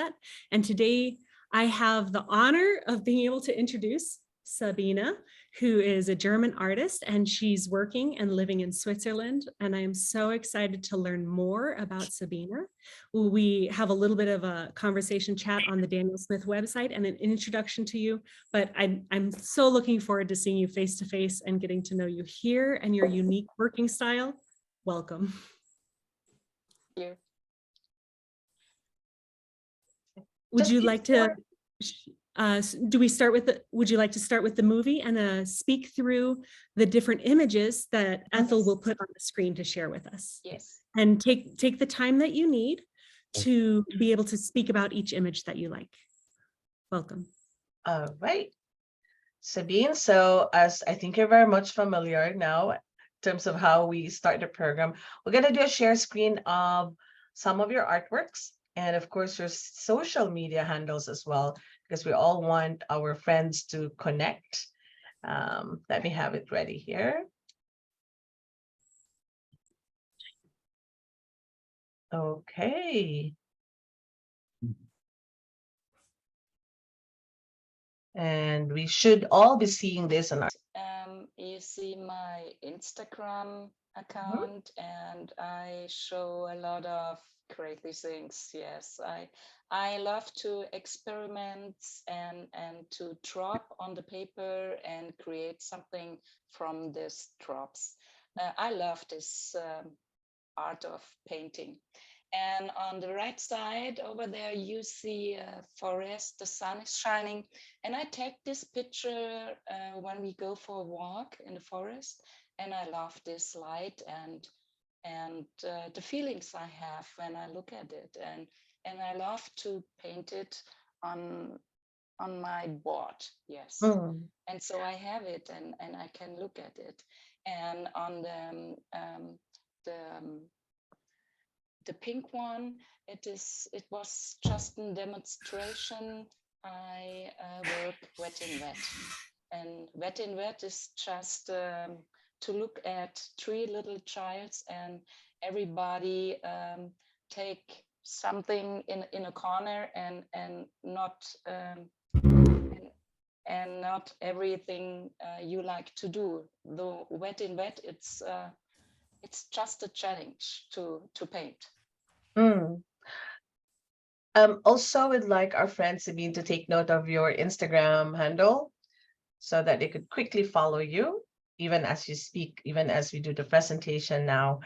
that. And today I have the honor of being able to introduce Sabina, who is a German artist, and she's working and living in Switzerland. And I am so excited to learn more about Sabina. We have a little bit of a conversation chat on the Daniel Smith website and an introduction to you, but I'm so looking forward to seeing you face to face and getting to know you here and your unique working style. Welcome. Thank you. Would you like to would you like to start with the movie and speak through the different images that Ethel will put on the screen to share with us? Yes. And take the time that you need to be able to speak about each image that you like. Welcome. All right, Sabine. So as I think you're very much familiar now in terms of how we start the program, we're going to do a share screen of some of your artworks and of course your social media handles as well, because we all want our friends to connect. Let me have it ready here. Okay. And we should all be seeing this on our you see my Instagram account, and I show a lot of crazy things. Yes, I love to experiment and to drop on the paper and create something from these drops. I love this art of painting. And on the right side over there, you see a forest, the sun is shining. And I take this picture when we go for a walk in the forest. And I love this light and the feelings I have when I look at it. And I love to paint it on my board, yes. And so I have it and I can look at it. And on the pink one, it was just a demonstration. I work wet in wet, and wet in wet is just to look at 3 little childs and everybody take something in a corner and not not everything you like to do. Though wet in wet, it's just a challenge to paint. Also, would like our friend Sabine to take note of your Instagram handle so that they could quickly follow you, even as you speak, even as we do the presentation now.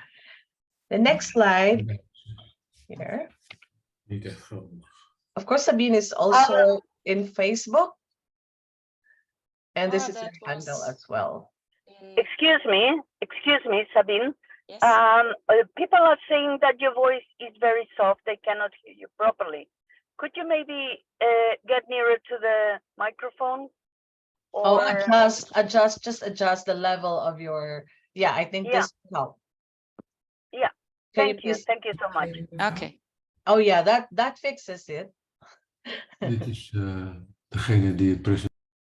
The next slide here. Of course, Sabine is also in Facebook. And this is your handle as well. Excuse me, Sabine. Yes. People are saying that your voice is very soft. They cannot hear you properly. Could you maybe get nearer to the microphone? Or... just adjust the level of your, yeah, I think this will help. Yeah, thank you so much. Okay. Oh yeah, that fixes it.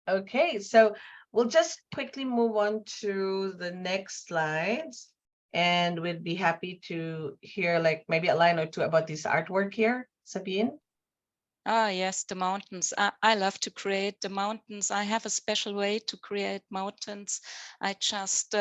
Okay, so we'll just quickly move on to the next slides, and we'd be happy to hear like maybe a line or two about this artwork here, Sabine. Ah, yes, the mountains. I love to create the mountains. I have a special way to create mountains. I just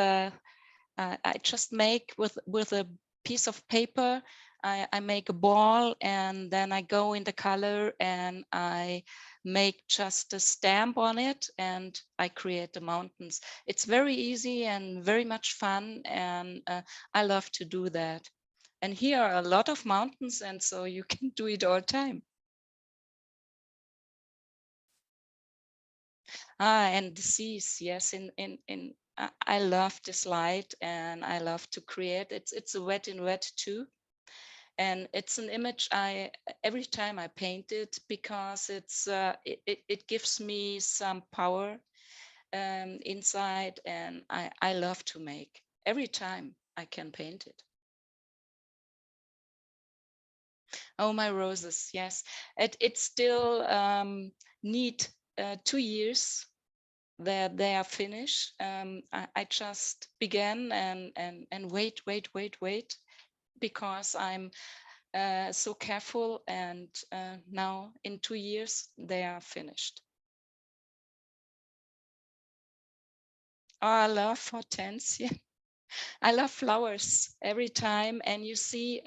make with a piece of paper. I make a ball and then I go in the color and I make just a stamp on it and I create the mountains. It's very easy and very much fun, and I love to do that. And here are a lot of mountains, and so you can do it all the time. And the seas, yes, I love this light and I love to create. It's a wet in wet too. And it's an image every time I paint it, because it gives me some power inside, and I love to make every time I can paint it. Oh, my roses, yes. It's still need 2 years that they are finished. I just began and wait, because I'm so careful, and now in 2 years they are finished. Oh, I love hortensia. I love flowers every time, and you see,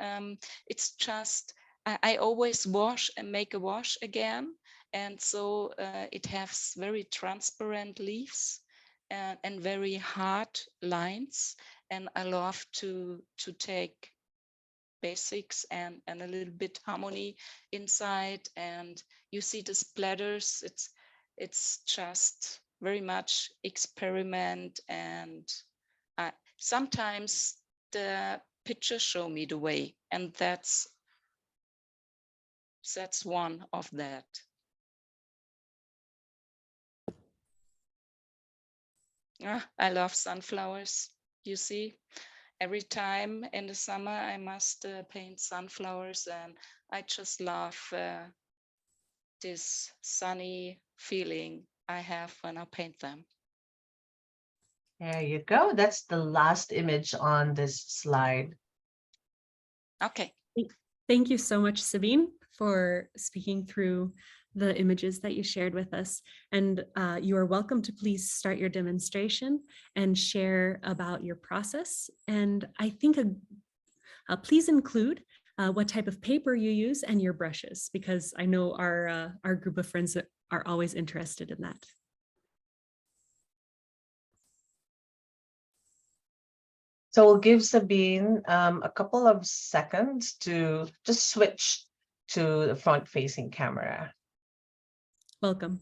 it's just I always wash and make a wash again, and so it has very transparent leaves and very hard lines, and I love to take basics and a little bit harmony inside, and you see the splatters. It's just very much experiment, and sometimes the pictures show me the way, and that's one of that. I love sunflowers. You see, every time in the summer I must paint sunflowers, and I just love this sunny feeling I have when I paint them. There you go. That's the last image on this slide. Okay. Thank you so much, Sabine, for speaking through the images that you shared with us. And you are welcome to please start your demonstration and share about your process. And I think please include what type of paper you use and your brushes, because I know our group of friends are always interested in that. So we'll give Sabine a couple of seconds to just switch to the front-facing camera. Welcome.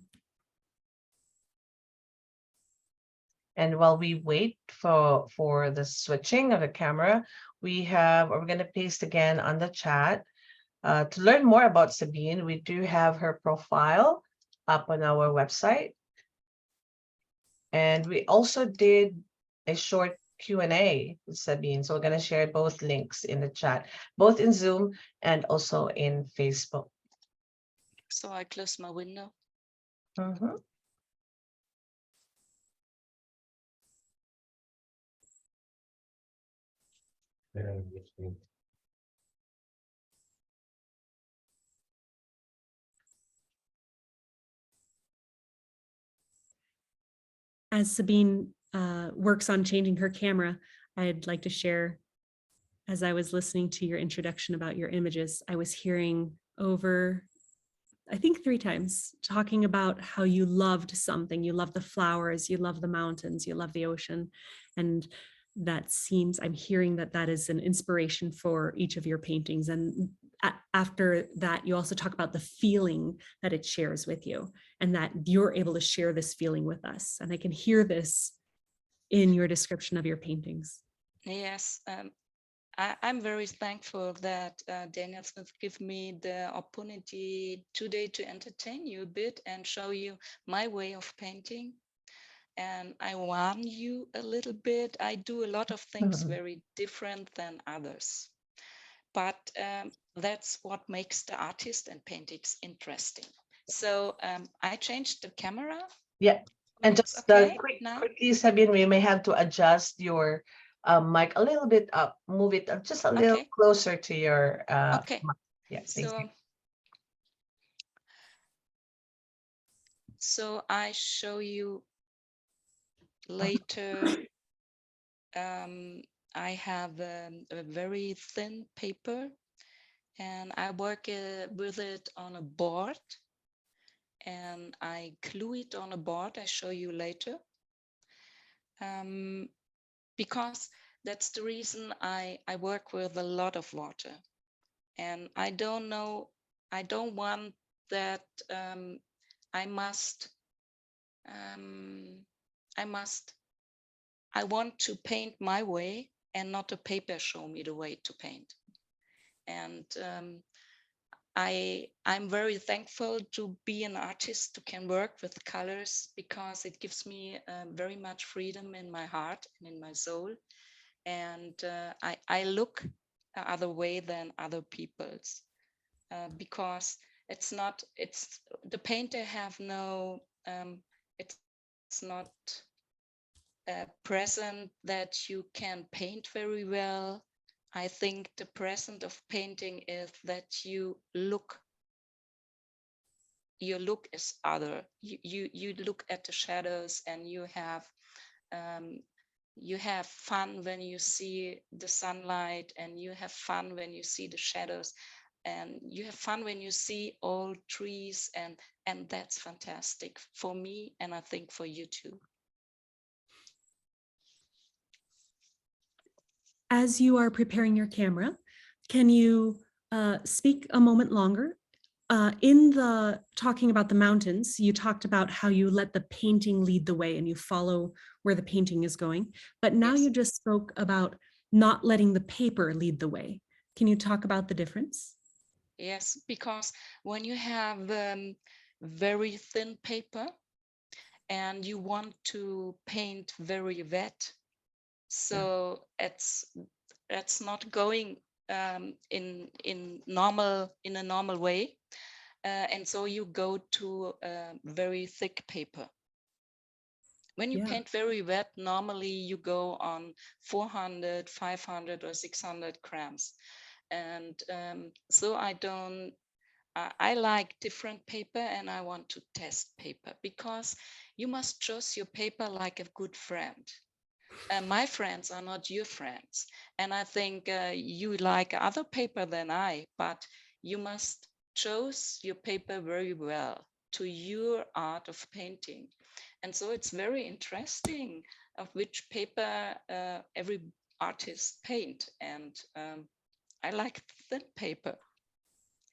And while we wait for the switching of the camera, we're going to paste again on the chat. To learn more about Sabine, we do have her profile up on our website. And we also did a short Q&A with Sabine. So we're going to share both links in the chat, both in Zoom and also in Facebook. So I close my window. Mm-hmm. As Sabine works on changing her camera, I'd like to share, as I was listening to your introduction about your images, I was hearing over, I think 3 times, talking about how you loved something. You love the flowers, you love the mountains, you love the ocean. And that seems, I'm hearing that is an inspiration for each of your paintings. And after that, you also talk about the feeling that it shares with you, and that you're able to share this feeling with us. And I can hear this in your description of your paintings. Yes, I'm very thankful that Daniel Smith gave me the opportunity today to entertain you a bit and show you my way of painting. And I warn you a little bit. I do a lot of things very different than others. But that's what makes the artist and paintings interesting. So I changed the camera. Yeah, and just okay quickly, Sabine, we may have to adjust your mic a little bit up, move it up just a little closer to your okay. mic. Yeah, so I show you later. I have a very thin paper, and I work with it on a board, and I glue it on a board. I show you later. Because that's the reason I work with a lot of water. And I don't want that I want to paint my way and not a paper show me the way to paint. And I'm very thankful to be an artist who can work with colors, because it gives me very much freedom in my heart and in my soul. And I look the other way than other people's, because the painter have no, it's not present that you can paint very well I think the present of painting is that you look is other. You look at the shadows, and you have fun when you see the sunlight, and you have fun when you see the shadows, and you have fun when you see old trees, and that's fantastic for me, and I think for you too. As you are preparing your camera, can you speak a moment longer? In the talking about the mountains, you talked about how you let the painting lead the way and you follow where the painting is going. But now Yes. you just spoke about not letting the paper lead the way. Can you talk about the difference? Yes, because when you have very thin paper and you want to paint very wet, so it's not going in a normal way, and so you go to very thick paper. When you paint very wet, normally you go on 400, 500 or 600 grams. And so I like different paper, and I want to test paper, because you must choose your paper like a good friend. My friends are not your friends. And I think you like other paper than I, but you must choose your paper very well to your art of painting. And so it's very interesting of which paper every artist paint. And I like thin paper.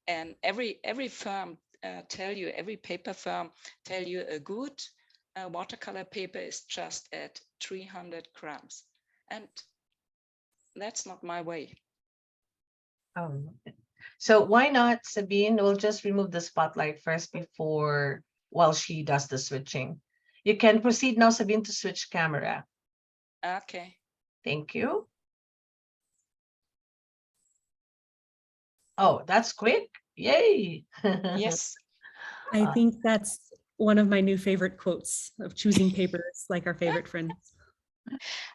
And every firm every paper firm tell you a good watercolor paper is just at 300 grams. And that's not my way. So why not, Sabine? We'll just remove the spotlight first before, while she does the switching. You can proceed now, Sabine, to switch camera. Okay. Thank you. Oh, that's quick. Yay. Yes. I think that's one of my new favorite quotes of choosing papers like our favorite friends.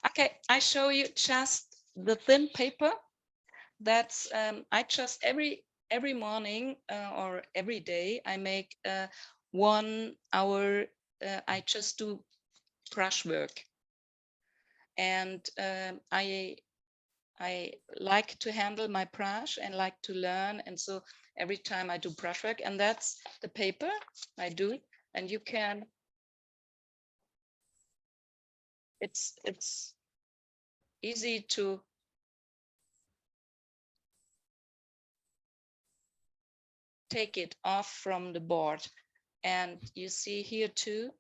Okay, I show you just the thin paper. That's I just every morning or every day I make 1 hour. I just do brush work, and I like to handle my brush and like to learn, and so every time I do brush work, and that's the paper I do, and you can. It's easy to take it off from the board, and you see here too.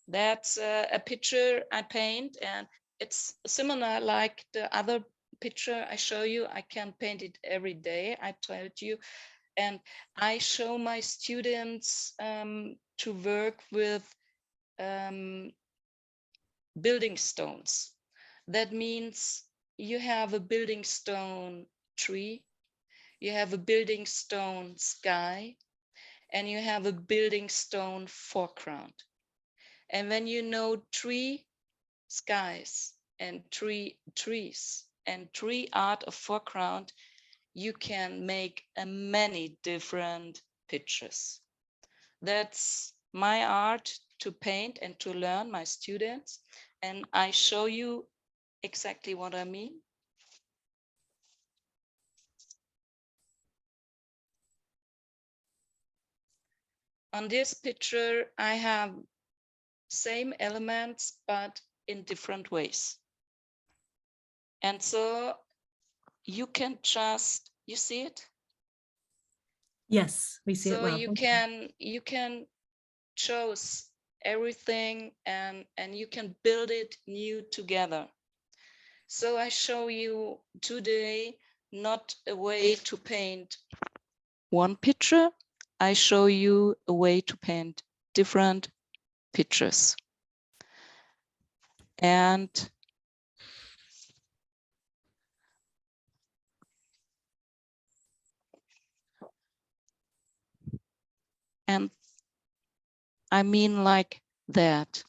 That's a picture I paint, and it's similar like the other picture I show you. I can paint it every day, I told you. And I show my students to work with building stones. That means you have a building stone tree, you have a building stone sky, and you have a building stone foreground. And when you know 3 skies and 3 trees and 3 art of foreground, you can make many different pictures. That's my art to paint and to learn my students. And I show you exactly what I mean. On this picture, I have same elements, but in different ways. And so you can just, you see it? Yes, we see it So well. you can choose everything, and you can build it new together. So I show you today not a way to paint one picture. I show you a way to paint different pictures. And I mean like that.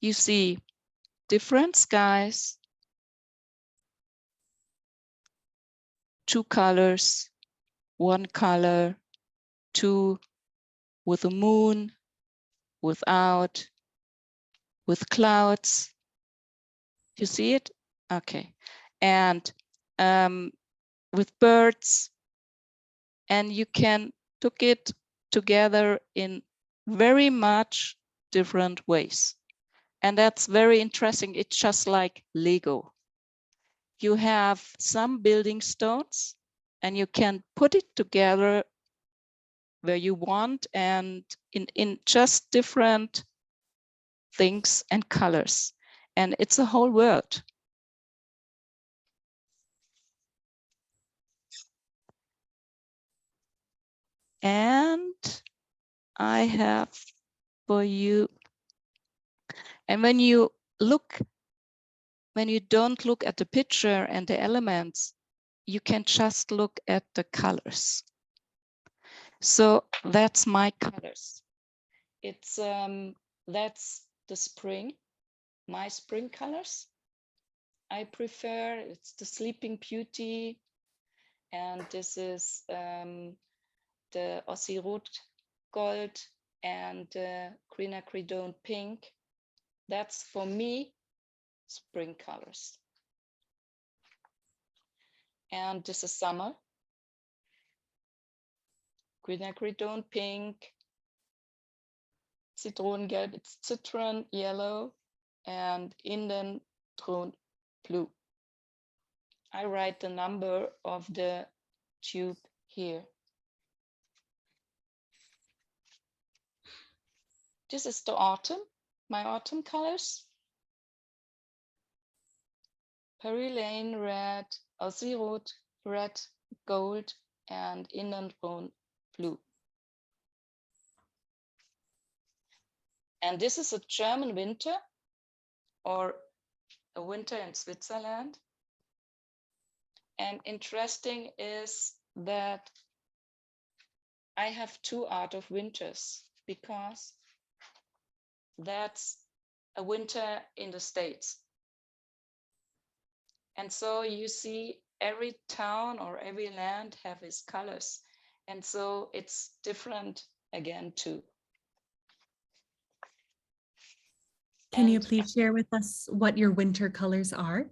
you see different skies, 2 colors, 1 color, 2 with a moon, without, with clouds. You see it? Okay. And with birds, and you can took it together in very much different ways. And that's very interesting. It's just like Lego. You have some building stones and you can put it together where you want and in just different things and colors. And it's a whole world. And I have for you, and when you don't look at the picture and the elements, you can just look at the colors. So that's my colors. It's that's the spring, my spring colors. I prefer, it's the Sleeping Beauty, and this is the Aussie Rot Gold and Quinacridone Pink. That's for me spring colors. And this is summer. Quinacridone Pink, Zitronengelb, it's citron yellow, and Indentron blue. I write the number of the tube here. This is the autumn, my autumn colors. Perry Lane red, Aussie Rot red, gold, and Indentron blue. And this is a German winter, or a winter in Switzerland. And interesting is that I have 2 out of winters, because that's a winter in the States. And so you see every town or every land have its colors. And so it's different again too. Can you please share with us what your winter colors are?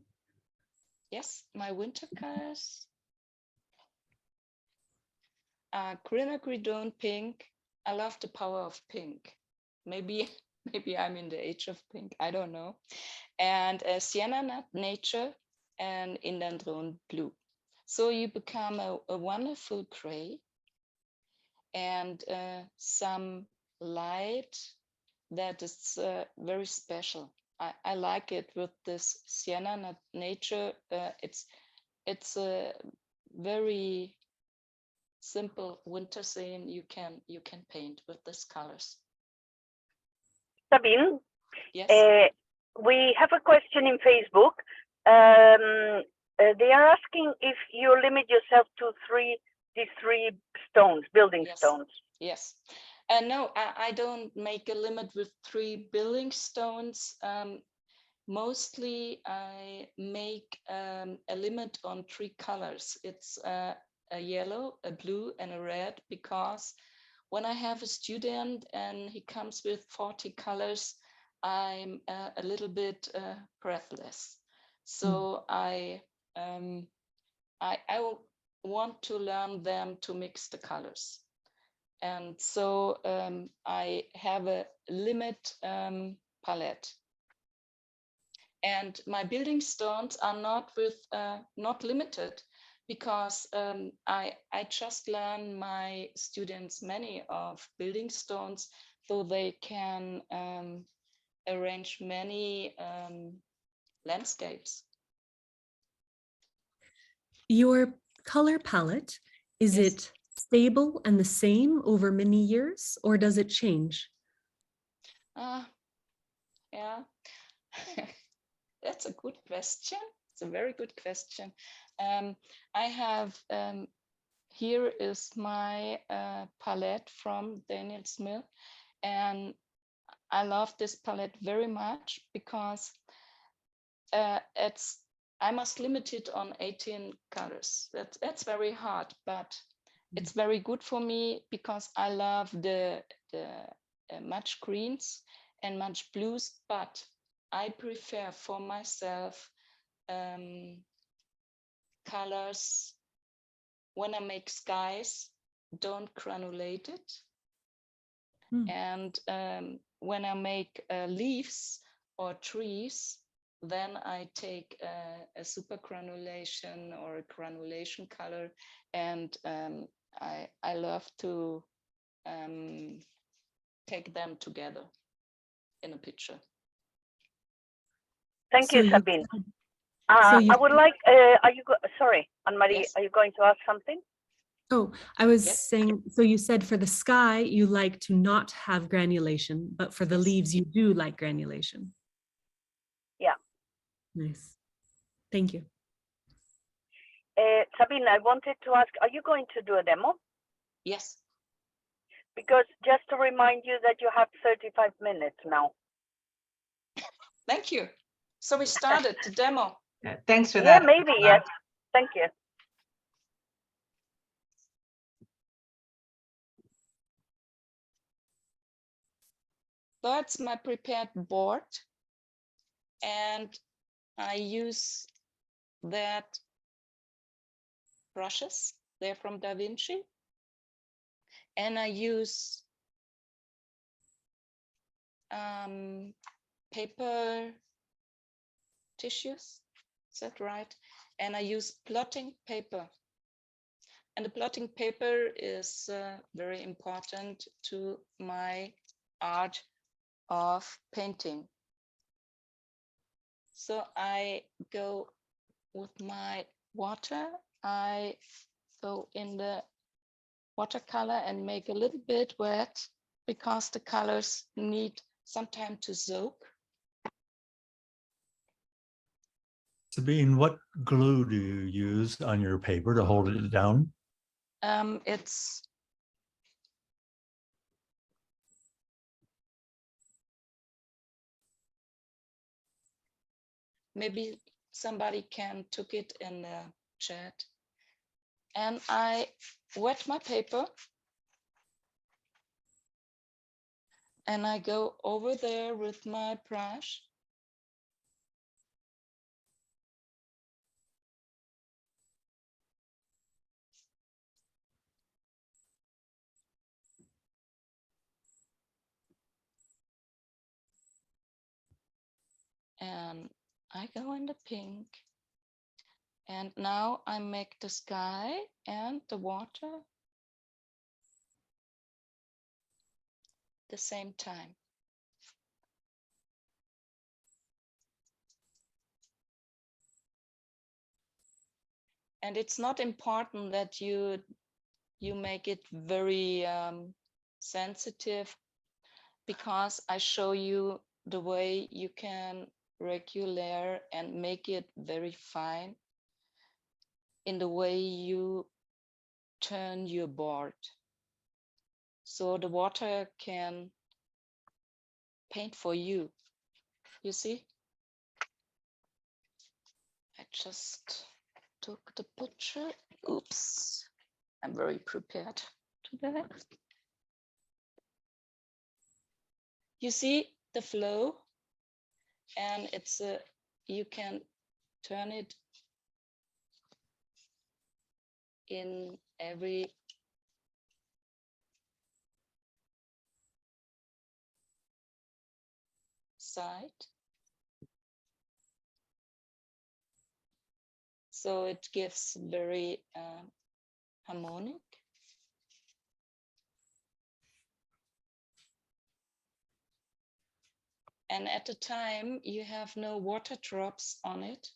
Yes, my winter colors are Quinacridone Pink. I love the power of pink. Maybe I'm in the age of pink, I don't know. And Sienna Nut Nature and Indentron Blue. So you become a wonderful gray and some light that is very special. I like it with this Sienna Nut Nature. It's a very simple winter scene you can paint with these colors. Sabine, yes, we have a question in Facebook. They are asking if you limit yourself to these three stones, building yes. stones. Yes. No, I don't make a limit with 3 building stones. Mostly I make a limit on 3 colors. It's a yellow, a blue, and a red, because when I have a student and he comes with 40 colors, I'm a little bit breathless. So I want to learn them to mix the colors. And so I have a limit palette. And my building stones are not limited, because I just learn my students many of building stones, so they can arrange many landscapes. Your color palette, is Yes. it stable and the same over many years, or does it change? Yeah. That's a good question. It's a very good question. I have, here is my palette from Daniel Smith, and I love this palette very much because I must limit it on 18 colors. That's very hard, but it's very good for me because I love the much greens and much blues, but I prefer for myself colors when I make skies, don't granulate it. And when I make leaves or trees, then I take a super granulation or a granulation color, and I love to take them together in a picture. Thank you, Sabine. I would like, sorry, Anne-Marie, Yes. are you going to ask something? Oh, I was Yes. saying, so you said for the sky, you like to not have granulation, but for the Yes. leaves, you do like granulation. Yeah. Nice. Thank you. Sabine, I wanted to ask, are you going to do a demo? Yes. Because just to remind you that you have 35 minutes now. Thank you. So we started the demo. Yeah, thanks for Yeah, that. maybe, yes. Thank you. That's my prepared board. And I use that brushes. They're from Da Vinci. And I use paper tissues. Is that right? And I use blotting paper. And the blotting paper is very important to my art of painting. So I go with my water. I go in the watercolor and make a little bit wet because the colors need some time to soak. Sabine, what glue do you use on your paper to hold it down? It's maybe somebody can took it in the chat. And I wet my paper. And I go over there with my brush. And I go in the pink. And now I make the sky and the water the same time. And it's not important that you make it very sensitive, because I show you the way you can regulate and make it very fine in the way you turn your board. So the water can paint for you. You see? I just took the picture. Oops. I'm very prepared today. You see the flow, and it's you can turn it in every side. So it gives very harmonic. And at the time you have no water drops on it,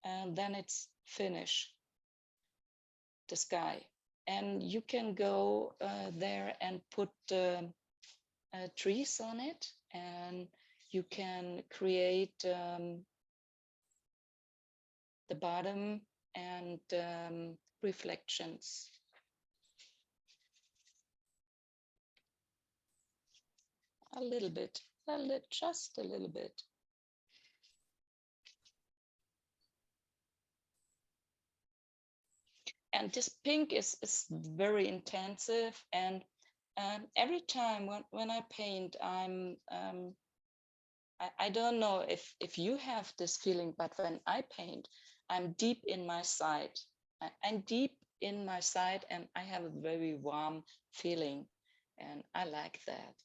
and then it's finished, the sky. And you can go there and put trees on it, and you can create the bottom and reflections. A little bit. just a little bit. And this pink is very intensive, and every time when I paint, I don't know if you have this feeling, but when I paint, I'm deep in my side. I'm deep in my side, and I have a very warm feeling, and I like that.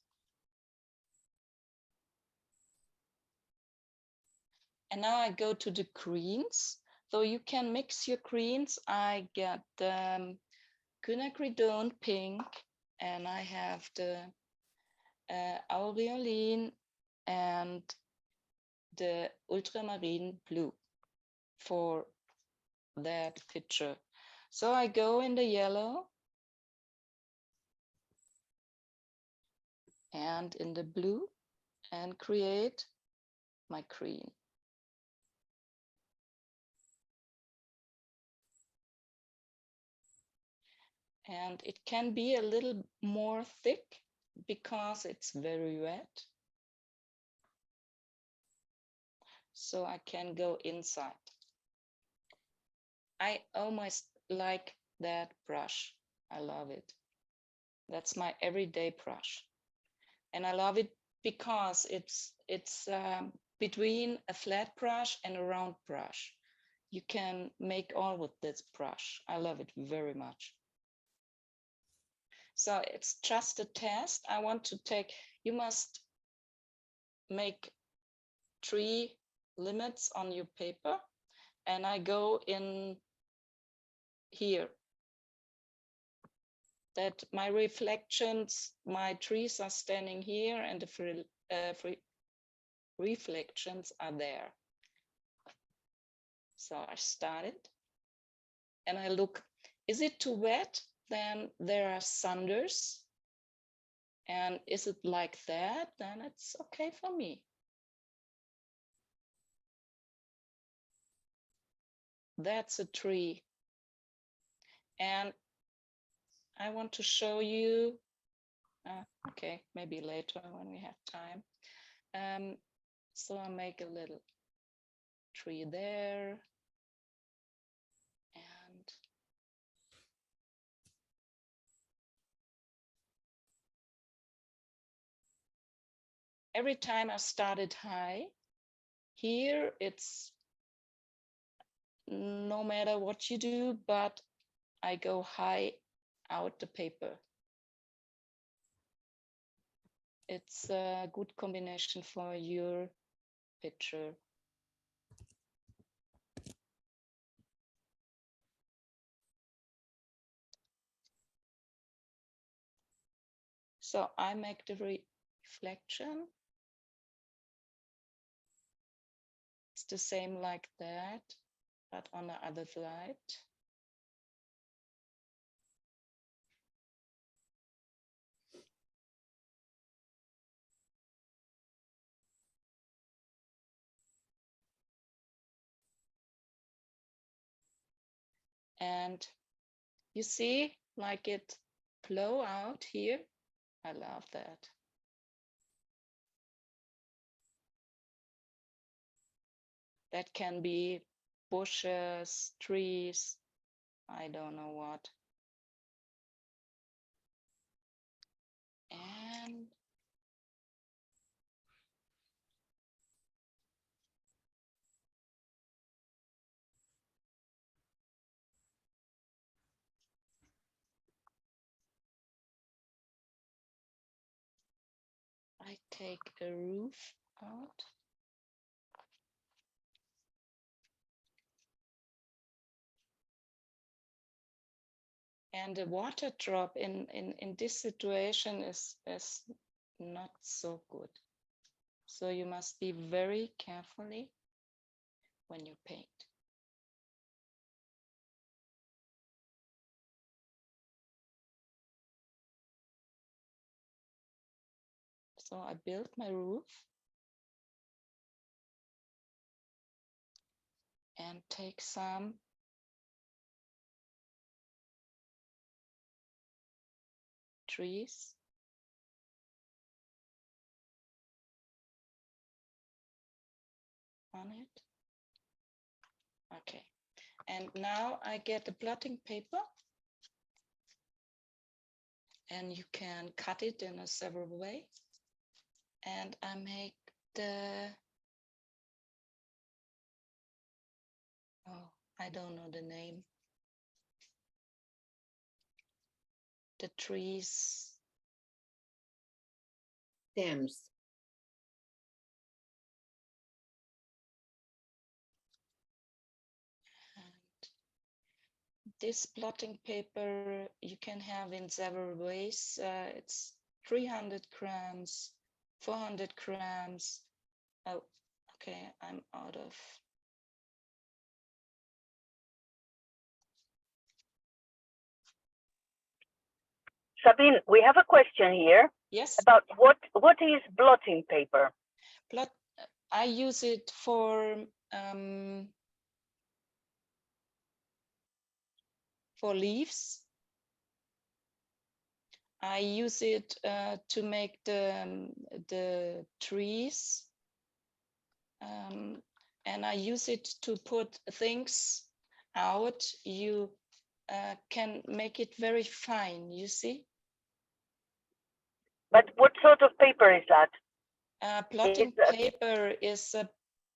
And now I go to the greens. So you can mix your greens. I get quinacridone pink, and I have the aureoline and the ultramarine blue for that picture. So I go in the yellow and in the blue and create my green. And it can be a little more thick because it's very wet. So I can go inside. I almost like that brush. I love it. That's my everyday brush. And I love it because it's between a flat brush and a round brush. You can make all with this brush. I love it very much. So it's just a test. I want to take, you must make 3 limits on your paper, and I go in here. That my reflections, my trees are standing here, and the reflections are there. So I started, and I look, is it too wet? Then there are sunders. And is it like that? Then it's okay for me. That's a tree. And I want to show you, okay, maybe later when we have time. So I make a little tree there. And every time I started high, here it's no matter what you do, but I go high out the paper. It's a good combination for your picture. So I make the reflection. It's the same like that, but on the other side. And you see, like it flow out here. I love that. That can be bushes, trees, I don't know what. And I take a roof out. And the water drop in this situation is not so good. So you must be very carefully when you paint. So I built my roof and take some trees. on it. Okay, and now I get the blotting paper, and you can cut it in a several way. And I make the, oh, I don't know the name. The trees. Stems. This blotting paper you can have in several ways. It's 300 grams, 400 grams. Oh, okay, I'm out of. Sabine, we have a question here Yes, about what is blotting paper? blot. I use it for leaves. I use it to make the trees, and I use it to put things out. You can make it very fine, you see. But what sort of paper is that? Blotting It's a- paper is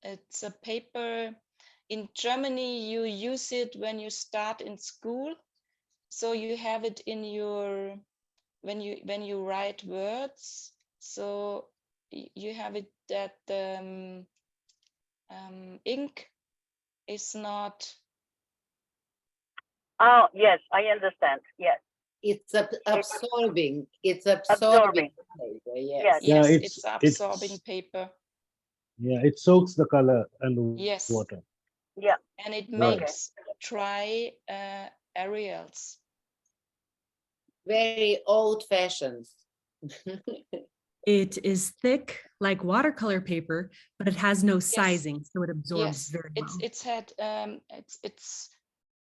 it's a paper. In Germany, you use it when you start in school. So you have it in your, when you write words. So you have it that the ink is not. Oh, yes, I understand. Yes, It's absorbing. It's absorbing. absorbing. Paper, yes. Yes. Yes, Yeah, it's absorbing paper. yeah, it soaks the color and the Yes. water. Yeah. And it Right. makes dry areas. Very old fashioned. It is thick like watercolor paper, but it has no sizing, so it absorbs Yes, very well. it's had it's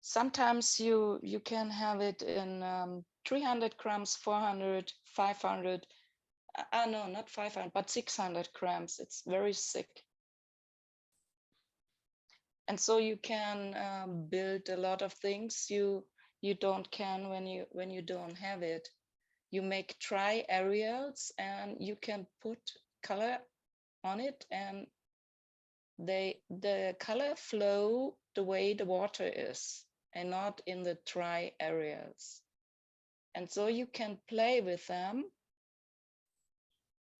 sometimes you can have it in 300 grams, 400, 500. No, not 500, but 600 grams. It's very thick. And so you can build a lot of things you don't can when you don't have it. You make dry areas and you can put color on it, and the color flow the way the water is and not in the dry areas. And so you can play with them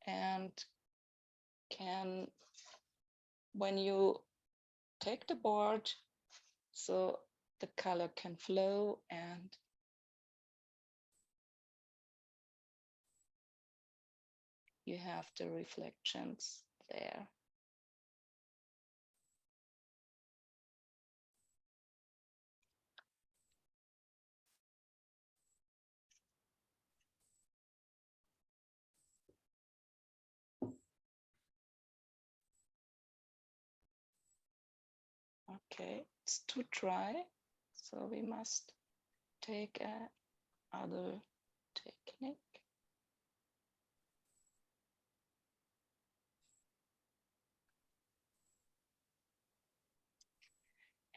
and can, when you take the board, so the color can flow and you have the reflections there. Okay, it's too dry, so we must take a other technique.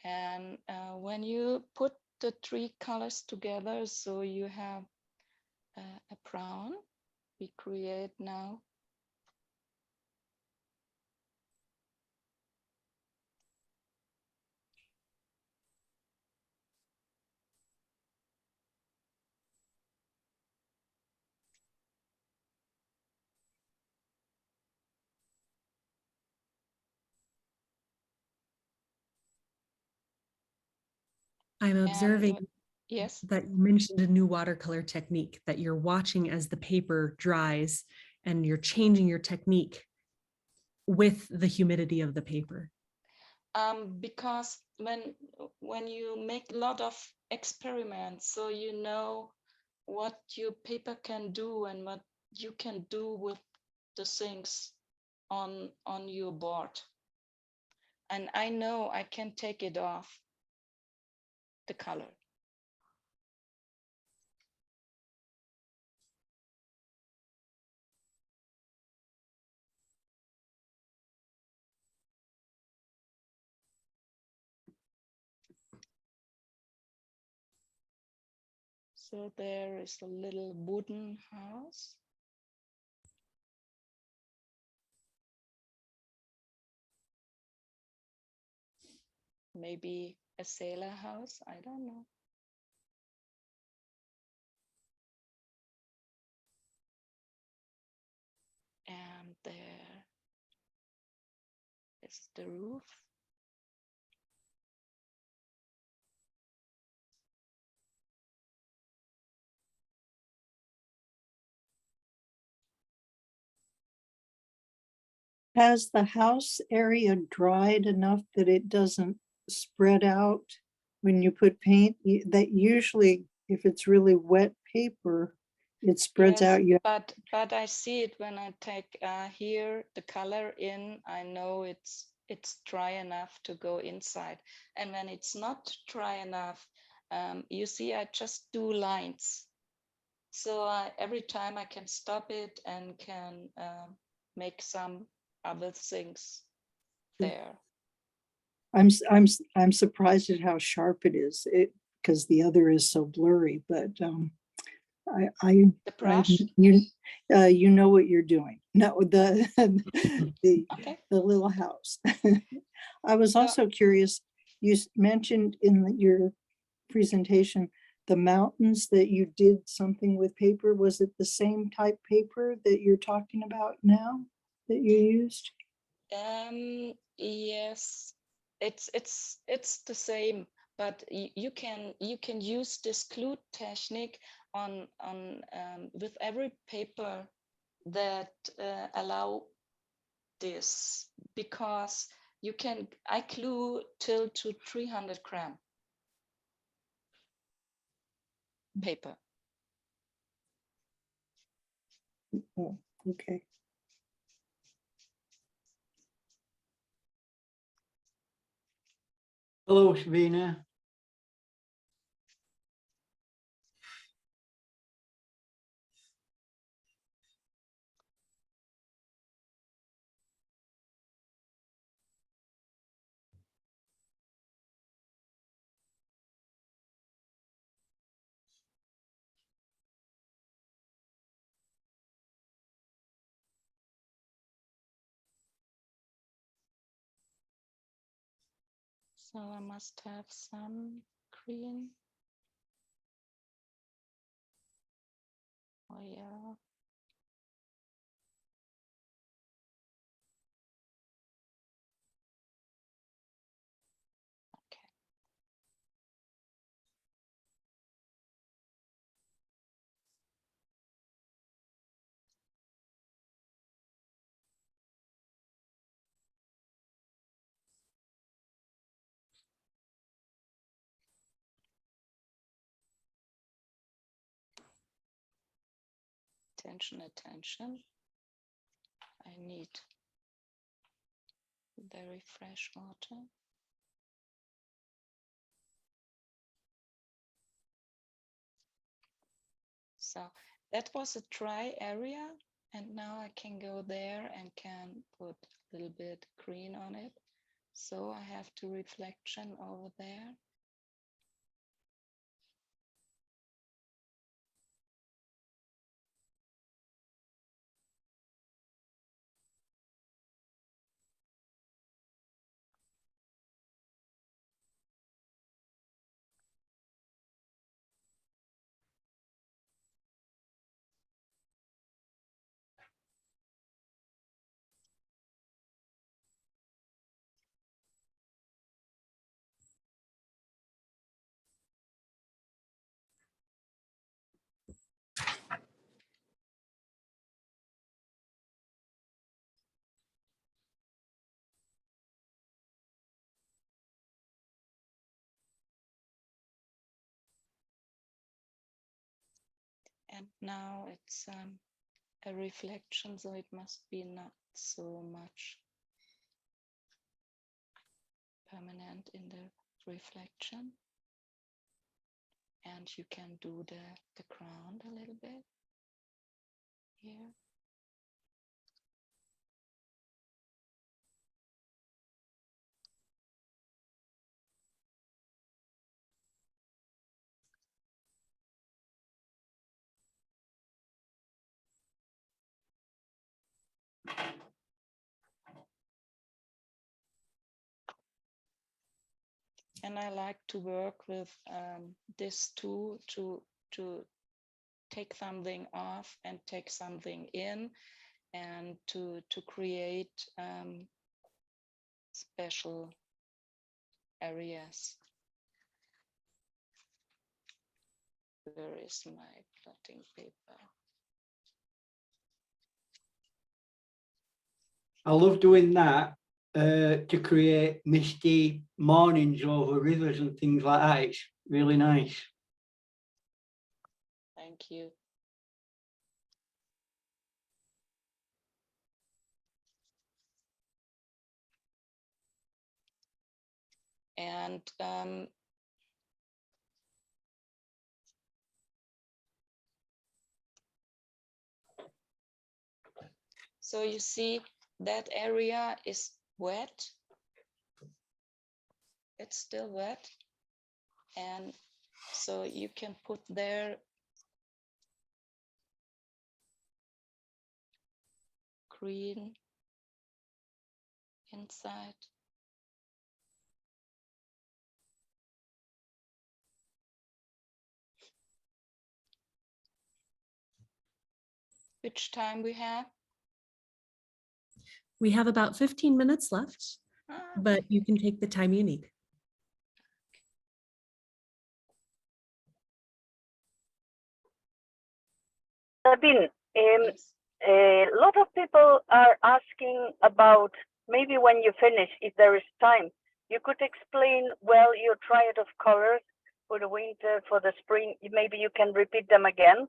And when you put the three colors together, so you have a brown, we create now. I'm And observing yes, that you mentioned a new watercolor technique, that you're watching as the paper dries and you're changing your technique with the humidity of the paper. because when you make a lot of experiments, so you know what your paper can do and what you can do with the things on your board. And I know I can take it off, the color. So there is a little wooden house. Maybe a sailor house, I don't know. And there is the roof. Has the house area dried enough that it doesn't spread out when you put paint? That usually, if it's really wet paper, it spreads Yes, out. You but I see it when I take here the color in. I know it's dry enough to go inside. And when it's not dry enough, you see, I just do lines. So every time I can stop it and can make some other things there. I'm surprised at how sharp it is. Because the other is so blurry. But The brush. you know what you're doing. No, the Okay. little house. I was So- also curious. You mentioned in your presentation the mountains that you did something with paper. Was it the same type paper that you're talking about now that you used? Yes, it's the same, but you can use this glue technique on with every paper that allow this, because I glue till to 300 gram paper. Oh, okay. Hello, Sabina. So I must have some green. Oh yeah. Okay. Attention. I need very fresh water. So that was a dry area, and now I can go there and can put a little bit green on it. So I have the reflection over there. And now it's a reflection, so it must be not so much permanent in the reflection. And you can do the ground a little bit here. And I like to work with this tool to take something off and take something in, and to create special areas. Where is my blotting paper? I love doing that to create misty mornings over rivers and things like that. It's really nice. Thank you. And so you see that area is wet. It's still wet. And so you can put there green inside. Which time we have? We have about 15 minutes left, Ah, but you can take the time you need. Sabine, yes. a lot of people are asking about maybe when you finish, if there is time, you could explain well your triad of colors for the winter, for the spring. Maybe you can repeat them again.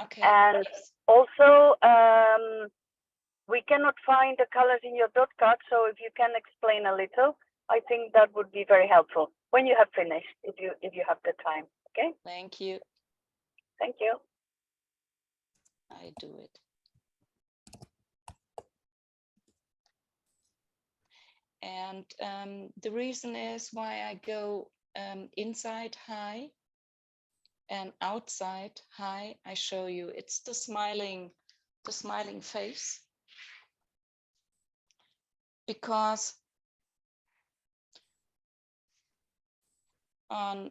Okay. And yes. also, we cannot find the colors in your dot card, so if you can explain a little, I think that would be very helpful when you have finished, if you have the time. Okay. Thank you. Thank you. I do it. And the reason is why I go inside high and outside high. I show you. It's the smiling face. Because on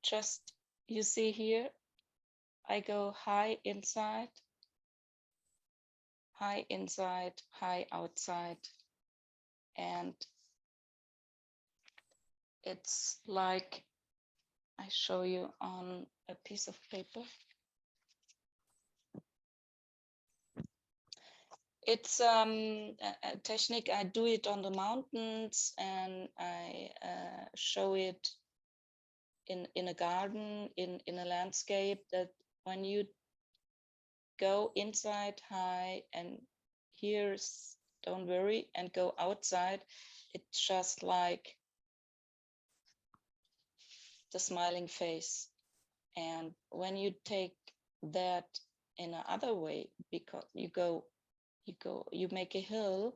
just you see here, I go high inside, high outside, and it's like I show you on a piece of paper. It's a technique. I do it on the mountains, and I show it in a garden, in a landscape, that when you go inside high and here's don't worry and go outside, it's just like the smiling face. And when you take that in another way, because you make a hill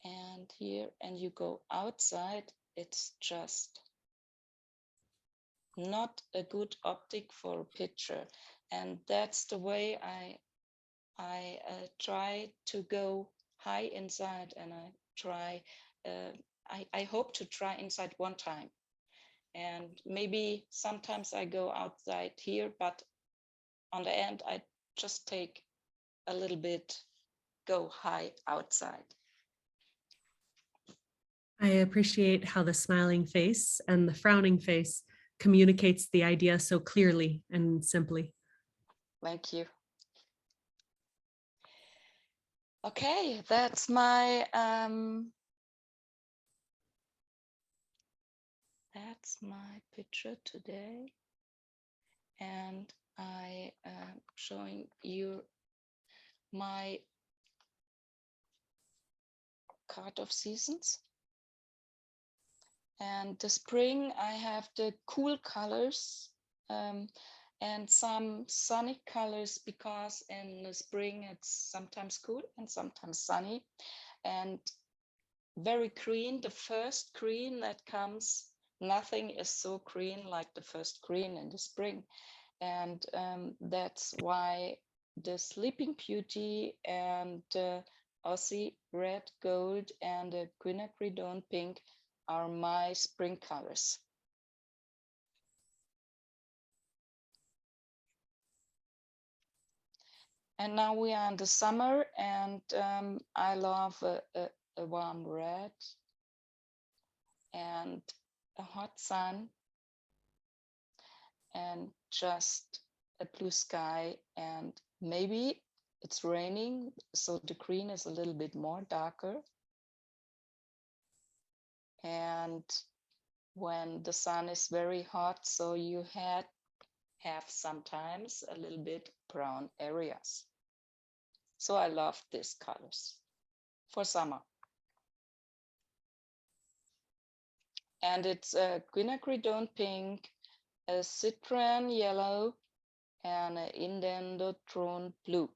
and here and you go outside, it's just not a good optic for a picture. And that's the way I try to go high inside, and I try I hope to try inside one time, and maybe sometimes I go outside here, but on the end I just take a little bit, go high outside. I appreciate how the smiling face and the frowning face communicates the idea so clearly and simply. Thank you. Okay, that's my picture today, and I am showing you my card of seasons. And the spring, I have the cool colors and some sunny colors, because in the spring it's sometimes cool and sometimes sunny. And very green, the first green that comes, nothing is so green like the first green in the spring. And that's why the Sleeping Beauty and Aussie red, gold, and a quinacridone pink are my spring colors. And now we are in the summer, and I love a warm red and a hot sun and just a blue sky, and maybe it's raining, so the green is a little bit more darker. And when the sun is very hot, so you have sometimes a little bit brown areas. So I love these colors for summer. And it's a quinacridone pink, a citron yellow, and an indentodrone blue.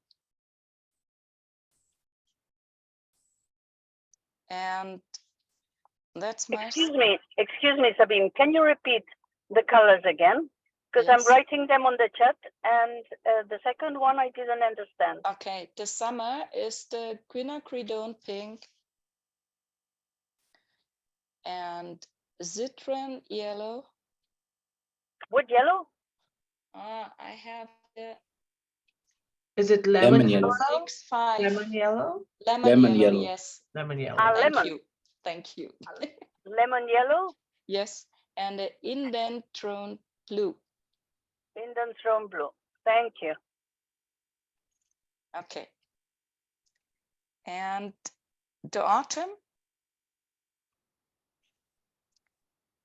And that's my... Excuse me, Sabine. Can you repeat the colors again? Because I'm Yes. writing them on the chat, and the second one I didn't understand. Okay, the summer is the quinacridone pink and citron yellow. What yellow? I have the Is it lemon Lemon yellow? yellow. 6-5. Lemon yellow? Lemon yellow, yellow. yes. Lemon yellow. Ah, Thank lemon. you. Thank you. Lemon yellow, Yes, and the indentodrone blue. indentodrone blue. Thank you. Okay. And the autumn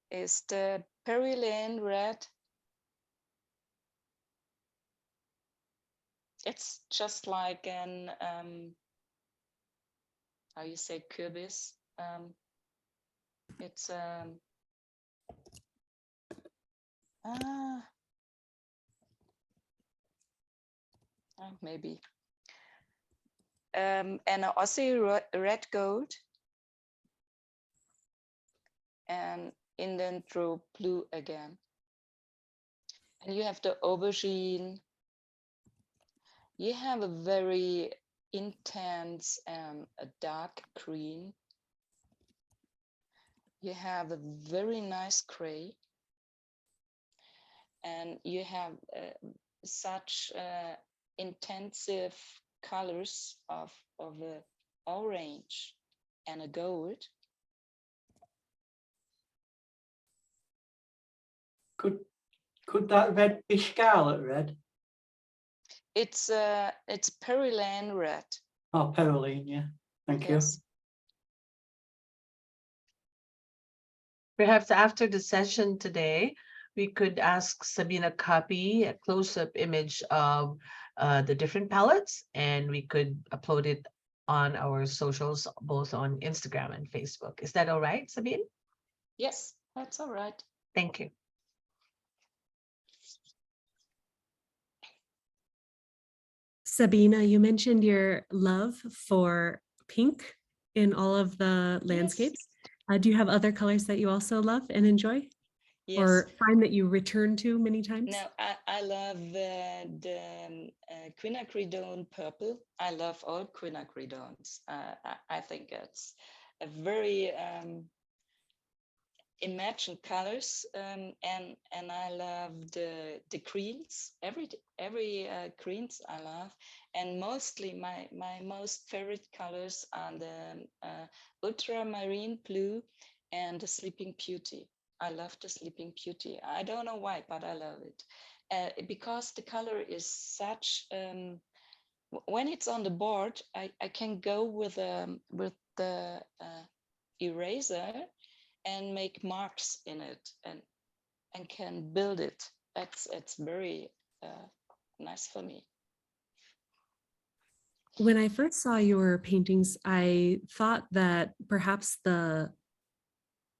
is the Perilane red. It's just like an how you say kürbis. It's maybe and an Aussie red gold and indentodrone blue again. And you have the aubergine. You have a very intense a dark green. You have a very nice gray. And you have such intensive colors of a orange and a gold. Could that red be scarlet red? It's Perilane red. Oh, Peroline, yeah. Thank Yes. Perhaps after the session today, we could ask Sabina copy a close-up image of the different palettes, and we could upload it on our socials, both on Instagram and Facebook. Is that all right, Sabine? Yes, that's all right. Thank you. Sabina, you mentioned your love for pink in all of the landscapes. Do you have other colors that you also love and enjoy? Yes. Or find that you return to many times? No, I love the quinacridone purple. I love all quinacridones. I think it's a very imagined colors, and I love the greens. Every greens I love, and mostly my most favorite colors are the ultramarine blue and the Sleeping Beauty. I love the Sleeping Beauty. I don't know why, but I love it because the color is such. When it's on the board, I can go with the eraser and make marks in it and can build it. It's very nice for me. When I first saw your paintings, I thought that perhaps the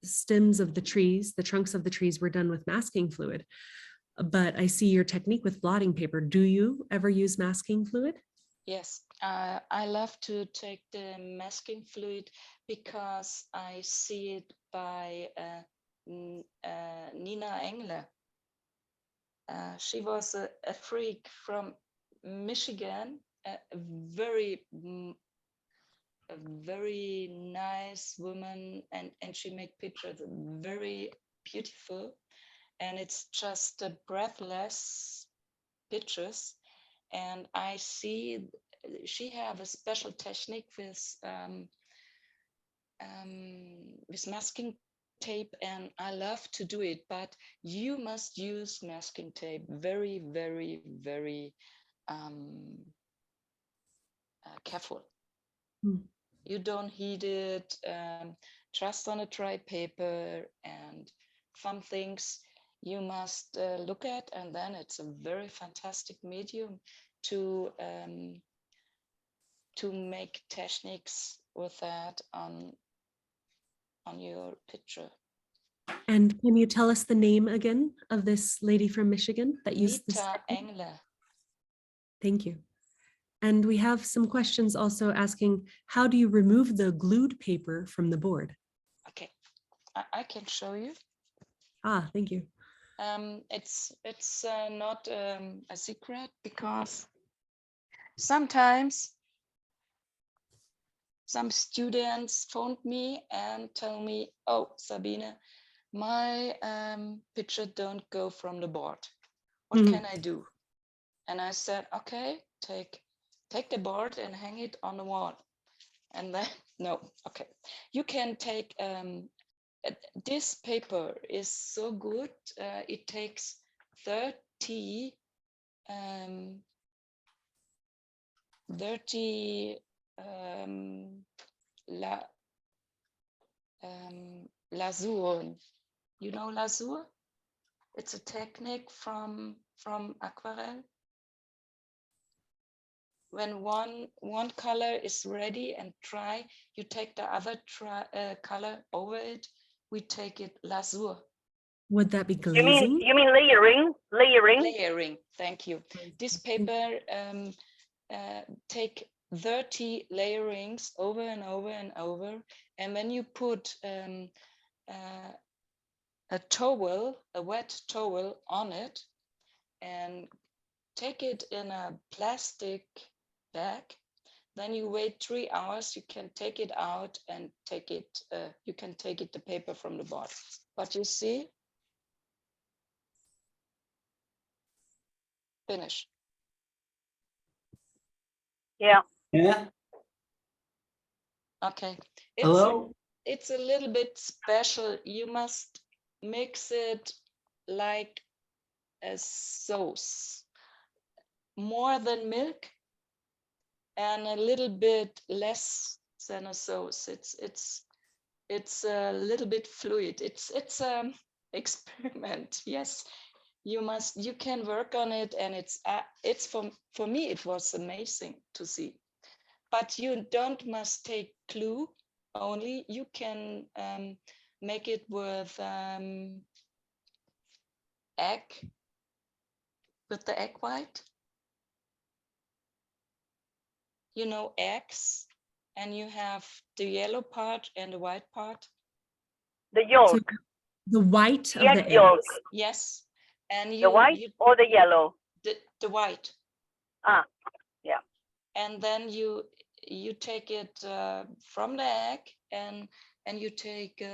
stems of the trees, the trunks of the trees were done with masking fluid, but I see your technique with blotting paper. Do you ever use masking fluid? Yes, I love to take the masking fluid because I see it by Nina Engler. She was a freak from Michigan, a very a very nice woman, and she make pictures very beautiful, and it's just breathless pictures. And I see she have a special technique with masking tape, and I love to do it, but you must use masking tape very, very, very careful. You don't heat it, just on a dry paper, and some things you must look at, and then it's a very fantastic medium to make techniques with that on your picture. And can you tell us the name again of this lady from Michigan that used this? Mita Engler. Thank you. And we have some questions also asking, how do you remove the glued paper from the board? Okay, I can show you. Ah, thank you. It's not a secret, because sometimes some students phoned me and tell me, oh, Sabine, my picture don't go from the board. What can I do? And I said, okay, take the board and hang it on the wall. And then, no, okay. You can take, this paper is so good. It takes 30 lasur. You know lasur? It's a technique from aquarelle. When one color is ready and dry, you take the other color over it. We take it lasur. Would that be glazing? You mean layering? Layering, thank you. This paper take 30 layerings over and over and over. And when you put a towel, a wet towel on it, and take it in a plastic bag, then you wait 3 hours, you can take it out and take it, you can take it the paper from the board. But you see, finish. Yeah. Yeah. Okay. Hello. It's a little bit special. You must mix it like a sauce, more than milk and a little bit less than a sauce. It's a little bit fluid. It's experiment. Yes, you can work on it, and it's for me it was amazing to see. But you don't must take glue only. You can make it with egg, with the egg white. You know eggs, and you have the yellow part and the white part. The yolk. So the white of the egg. Yolk. Yes, and The white or the yellow? The white. Ah, yeah. And then you take it from the egg, and you take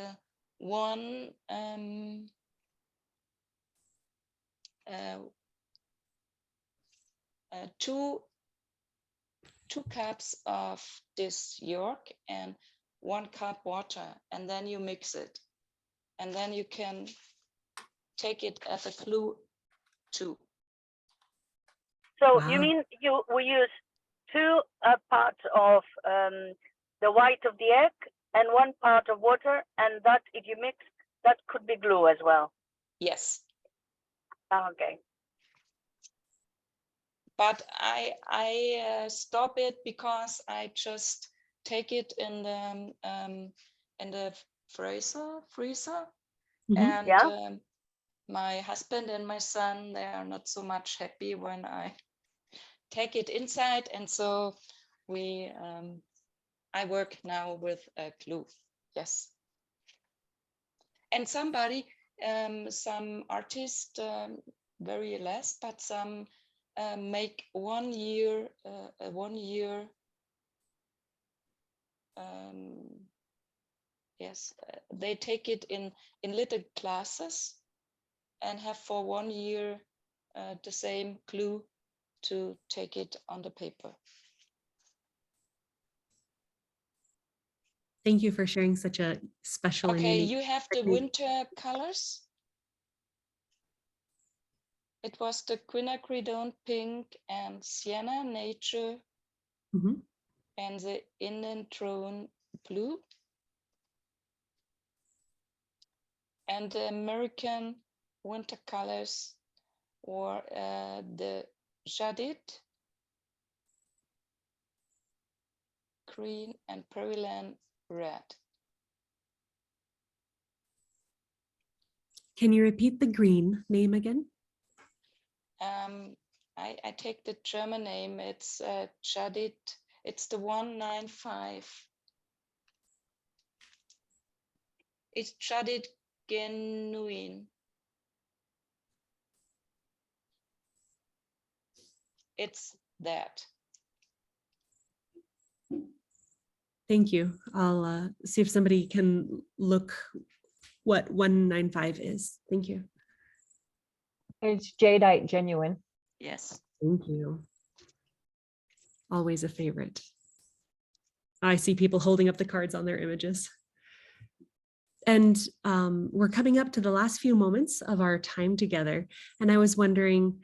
two cups of this yolk and 1 cup water, and then you mix it, and then you can take it as a glue too. So you mean we use 2 parts of the white of the egg and 1 part of water, and that if you mix, that could be glue as well? Yes. Okay. But I stop it because I just take it in the freezer, and my husband and my son, they are not so much happy when I take it inside, and so I work now with glue. Yes. And some artists, very less, but some make 1 year yes, they take it in little classes and have for 1 year the same clue to take it on the paper. Thank you for sharing such a special and Okay, unique you have the technique. winter colors. It was the quinacridone pink and sienna nature Mhm. and the indanthrone blue. And the American winter colors were the jaded green and pearland red. Can you repeat the green name again? I take the German name. It's jaded. It's the 195. It's jaded genuine. It's that. Thank you. I'll see if somebody can look what 195 is. Thank you. It's jadeite genuine. Yes. Thank you. Always a favorite. I see people holding up the cards on their images. And we're coming up to the last few moments of our time together. And I was wondering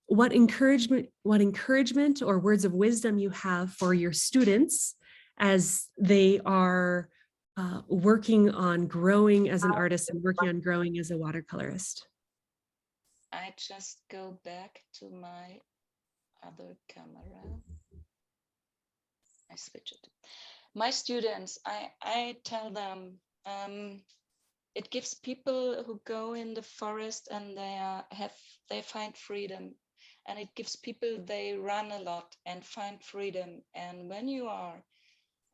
what encouragement or words of wisdom you have for your students as they are working on growing as an artist and working on growing as a watercolorist. I just go back to my other camera. I switch it. My students, I tell them, it gives people who go in the forest and they find freedom, and it gives people they run a lot and find freedom. And when you are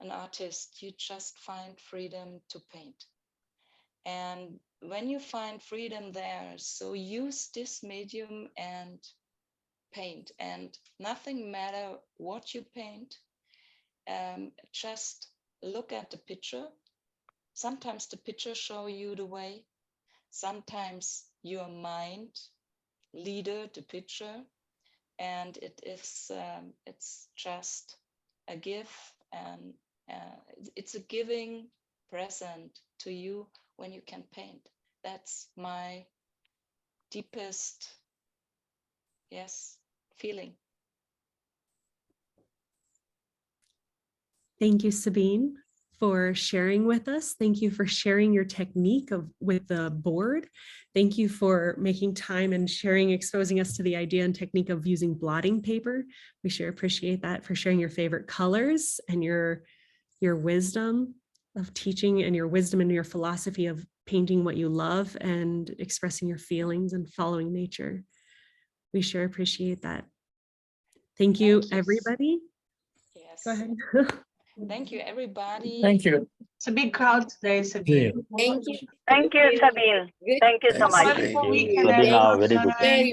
an artist, you just find freedom to paint. And when you find freedom there, so use this medium and paint, and nothing matter what you paint. Just look at the picture. Sometimes the picture show you the way. Sometimes your mind leader the picture, and it's just a gift, and it's a giving present to you when you can paint. That's my deepest, yes, feeling. Thank you, Sabine, for sharing with us. Thank you for sharing your technique with the board. Thank you for making time and sharing, exposing us to the idea and technique of using blotting paper. We sure appreciate that, for sharing your favorite colors and your wisdom of teaching and your wisdom and your philosophy of painting what you love and expressing your feelings and following nature. We sure appreciate that. Thank you, everybody. Yes. Go ahead. Thank you, everybody. Thank you. It's a big crowd today, Sabine. Thank you. Thank you, Sabine. Thank you so much. Wonderful weekend, Sabina, everyone. very good. Very